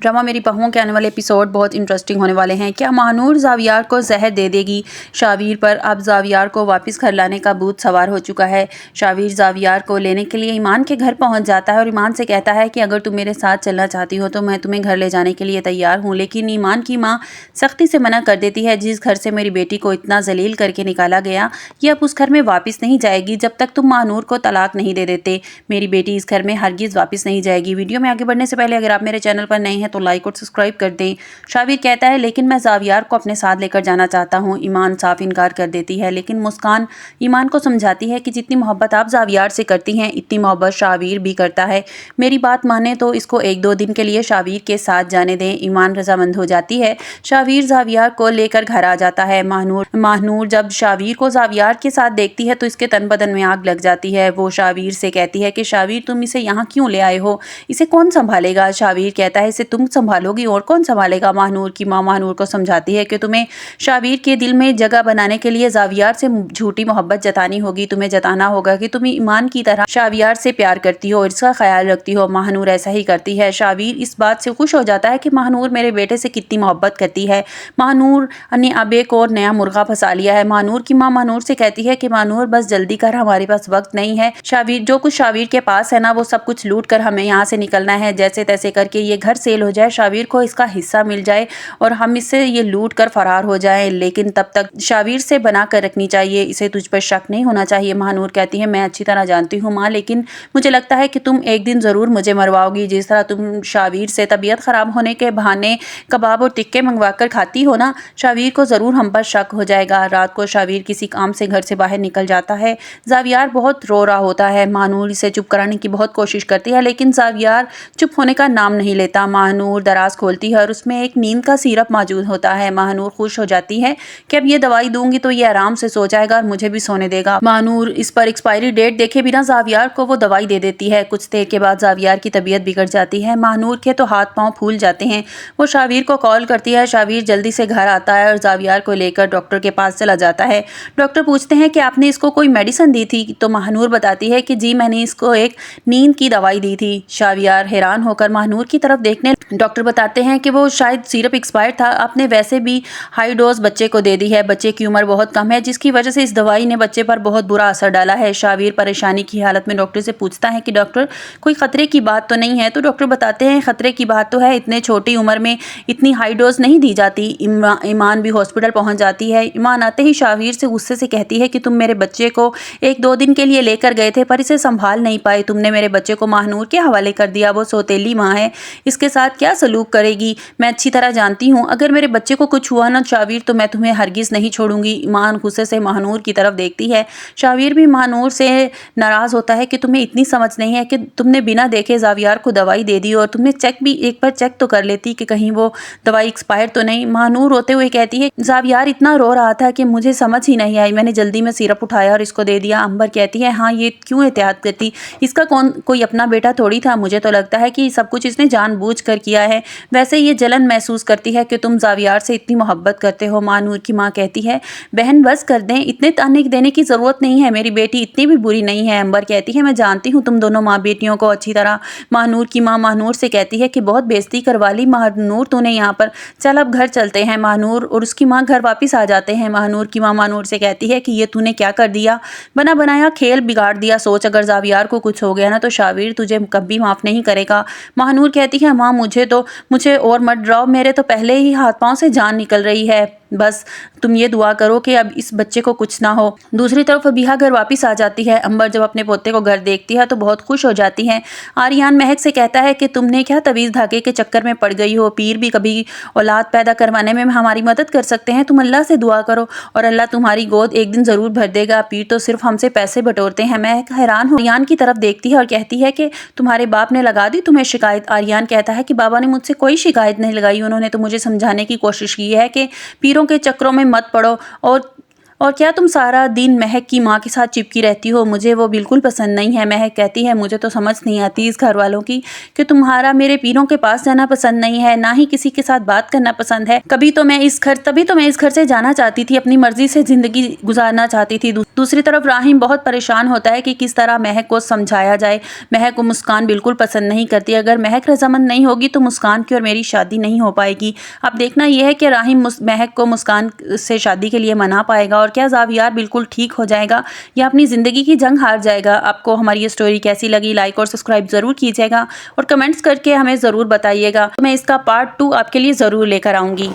Drama मेरी बहुओं के आने वाले एपिसोड बहुत इंटरेस्टिंग होने वाले हैं। क्या महानूर जावियार को जहर दे देगी शावीर पर? अब जावियार को वापस घर लाने का भूत सवार हो चुका है। शावीर जावियार को लेने के लिए ईमान के घर पहुंच जाता है और ईमान से कहता है कि अगर तुम मेरे साथ चलना चाहती हो तो मैं तुम्हें घर ले जाने के लिए तैयार हूँ। लेकिन ईमान की माँ सख्ती से मना कर देती है। जिस घर से मेरी बेटी को इतना जलील करके निकाला गया, ये अब उस घर में वापस नहीं जाएगी जब तक तुम महानूर को तलाक नहीं दे देते। मेरी बेटी इस घर में हरगिज़ वापस नहीं जाएगी। वीडियो में आगे बढ़ने से पहले अगर आप मेरे चैनल पर नए हैं तो लाइक और सब्सक्राइब कर दें। शावीर कहता है लेकिन मैं जावियार को अपने साथ लेकर जाना चाहता हूँ। ईमान साफ इनकार कर देती है, लेकिन मुस्कान ईमान को समझाती है कि जितनी मोहब्बत आप जावियार से करती हैं इतनी मोहब्बत शावीर भी करता है। मेरी बात माने तो इसको 1-2 दिन के लिए शावीर के साथ जाने दें। ईमान रजामंद हो जाती है। शावीर जावियार को लेकर घर आ जाता है। महानूर जब शावीर को जावियार के साथ देखती है तो इसके तन बदन में आग लग जाती है। वो शावीर से कहती है कि शावीर तुम इसे यहाँ क्यों ले आए हो? इसे कौन संभालेगा? शावीर कहता है इसे तुम संभालोगी और कौन संभालेगा? महानूर की माँ महानूर को समझाती है कि तुम्हें शावीर के दिल में जगह बनाने के लिए जावियार से झूठी मोहब्बत जतानी होगी। तुम्हें जताना होगा कि तुम ईमान की तरह शावियार से प्यार करती हो और इसका ख्याल रखती हो। महानूर ऐसा ही करती है। शावीर इस बात से खुश हो जाता है कि महानूर मेरे बेटे से कितनी मोहब्बत करती है। महानूर ने अब एक और नया मुर्गा फंसा लिया है। महानूर की माँ महानूर से कहती है कि महानूर बस जल्दी कर, हमारे पास वक्त नहीं है। शावीर जो कुछ शावीर के पास है ना वो सब कुछ लूट कर हमें यहाँ से निकलना है। जैसे तैसे करके ये घर सेल हो जाए, शावीर को इसका हिस्सा मिल जाए और हम इससे ये लूट कर फरार हो जाएं। लेकिन तब तक शावीर से बना कर रखनी चाहिए, इसे तुझ पर शक नहीं होना चाहिए। महानूर कहती है मैं अच्छी तरह जानती हूँ माँ, लेकिन मुझे लगता है कि तुम एक दिन ज़रूर मुझे मरवाओगी। जिस तरह तुम शावीर से तबीयत ख़राब होने के बहाने कबाब और टिक्के मंगवा कर खाती हो ना, शावीर को ज़रूर हम पर शक हो जाएगा। रात को शावीर किसी काम से घर से बाहर निकल जाता है। जावियार बहुत रो रहा होता है। महानूर इसे चुप कराने की बहुत कोशिश करती है, लेकिन जावियार चुप होने का नाम नहीं लेता। महानूर दराज खोलती है और उसमें एक नींद का सिरप मौजूद होता है। महानूर खुश हो जाती है कि अब ये दवाई दूंगी तो ये आराम से सो जाएगा और मुझे भी सोने देगा। महानूर इस पर एक्सपायरी डेट देखे बिना जावियार को वो दवाई दे देती है। कुछ देर के बाद जावियार की तबीयत बिगड़ जाती है। महानूर के तो हाथ पांव फूल जाते हैं। वो शावीर को कॉल करती है। शावीर जल्दी से घर आता है और जावियार को लेकर डॉक्टर के पास चला जाता है। डॉक्टर पूछते हैं कि आपने इसको कोई मेडिसिन दी थी? तो महानूर बताती है कि जी मैंने इसको एक नींद की दवाई दी थी। शावियार हैरान होकर महानूर की तरफ देखने, डॉक्टर बताते हैं कि वो शायद सिरप एक्सपायर था, आपने वैसे भी हाई डोज बच्चे को दे दी है। बच्चे की उम्र बहुत कम है जिसकी वजह से इस दवाई ने बच्चे पर बहुत बुरा असर डाला है। शावीर परेशानी की हालत में डॉक्टर से पूछता है कि डॉक्टर कोई खतरे की बात तो नहीं है? तो डॉक्टर बताते हैं खतरे की बात तो है, इतने छोटी उम्र में इतनी हाई डोज नहीं दी जाती। ईमान भी हॉस्पिटल पहुंच जाती है। ईमान आते ही शावीर से गुस्से से कहती है कि तुम मेरे बच्चे को 1-2 दिन के लिए लेकर गए थे पर इसे संभाल नहीं पाए। तुमने मेरे बच्चे को महानूर के हवाले कर दिया। वो सौतेली माँ है, इसके साथ क्या सलूक करेगी मैं अच्छी तरह जानती हूँ। अगर मेरे बच्चे को कुछ हुआ ना शावीर तो मैं तुम्हें हरगिज़ नहीं छोड़ूंगी। ईमान गुस्से से महानूर की तरफ देखती है। शावीर भी महानूर से नाराज़ होता है कि तुम्हें इतनी समझ नहीं है कि तुमने बिना देखे जावियार को दवाई दे दी और तुमने एक बार चेक तो कर लेती कि कहीं वो दवाई एक्सपायर तो नहीं। महानूर रोते हुए कहती है जावियार इतना रो रहा था कि मुझे समझ ही नहीं आई, मैंने जल्दी में सिरप उठाया और इसको दे दिया। अंबर कहती है हाँ ये क्यों एहतियात करती, इसका कोई अपना बेटा थोड़ी था। मुझे तो लगता है कि सब कुछ इसने जानबूझ कर किया है। वैसे ये जलन महसूस करती है कि तुम जावियार से इतनी मोहब्बत करते हो। महानूर की माँ कहती है बहन बस कर दें, इतने ताने देने की ज़रूरत नहीं है, मेरी बेटी इतनी भी बुरी नहीं है। अंबर कहती है मैं जानती हूँ तुम दोनों माँ बेटियों को अच्छी तरह। महानूर की माँ महानूर से कहती है कि बहुत बेइज्जती करवा ली महानूर तूने यहाँ पर, चल अब घर चलते हैं। महानूर और उसकी माँ घर वापस आ जाते हैं। महानूर की माँ महानूर से कहती है कि ये तूने क्या कर दिया, बना बनाया खेल बिगाड़ दिया। सोच अगर जावियार को कुछ हो गया ना तो शावीर तुझे कभी माफ़ नहीं करेगा। महानूर कहती है माँ मुझे और मत डराओ, मेरे तो पहले ही हाथ पांव से जान निकल रही है, बस तुम ये दुआ करो कि अब इस बच्चे को कुछ ना हो। दूसरी तरफ अबीहा घर वापस आ जाती है। अंबर जब अपने पोते को घर देखती है तो बहुत खुश हो जाती है। आर्यन महक से कहता है कि तुमने क्या तवीज़ धागे के चक्कर में पड़ गई हो, पीर भी कभी औलाद पैदा करवाने में हमारी मदद कर सकते हैं। तुम अल्लाह से दुआ करो और अल्लाह तुम्हारी गोद एक दिन ज़रूर भर देगा। पीर तो सिर्फ हमसे पैसे बटोरते हैं। महक हैरान हो आर्यन की तरफ देखती है और कहती है कि तुम्हारे बाप ने लगा दी तुम्हें शिकायत? आर्यन कहता है कि बाबा ने मुझसे कोई शिकायत नहीं लगाई, उन्होंने तो मुझे समझाने की कोशिश की है कि पीरों के चक्रों में मत पड़ो اور کیا تم سارا دن مہک کی ماں کے ساتھ چپکی رہتی ہو؟ مجھے وہ بالکل پسند نہیں ہے۔ مہک کہتی ہے مجھے تو سمجھ نہیں آتی اس گھر والوں کی کہ تمہارا میرے پیروں کے پاس جانا پسند نہیں ہے، نہ ہی کسی کے ساتھ بات کرنا پسند ہے۔ تبھی تو میں اس گھر سے جانا چاہتی تھی، اپنی مرضی سے زندگی گزارنا چاہتی تھی۔ دوسری طرف راہیم بہت پریشان ہوتا ہے کہ کس طرح مہک کو سمجھایا جائے۔ مہک کو مسکان بالکل پسند نہیں کرتی۔ اگر مہک رضامند نہیں ہوگی تو مسکان کی اور میری شادی نہیں ہو پائے گی۔ اب دیکھنا یہ ہے کہ راہیم مہک کو مسکان سے شادی کے لیے منا پائے گا، اور کیا زاویار بالکل ٹھیک ہو جائے گا یا اپنی زندگی کی جنگ ہار جائے گا۔ آپ کو ہماری یہ سٹوری کیسی لگی؟ لائک اور سبسکرائب ضرور کیجیے گا اور کمنٹس کر کے ہمیں ضرور بتائیے گا۔ میں اس کا پارٹ 2 آپ کے لیے ضرور لے کر آؤں گی۔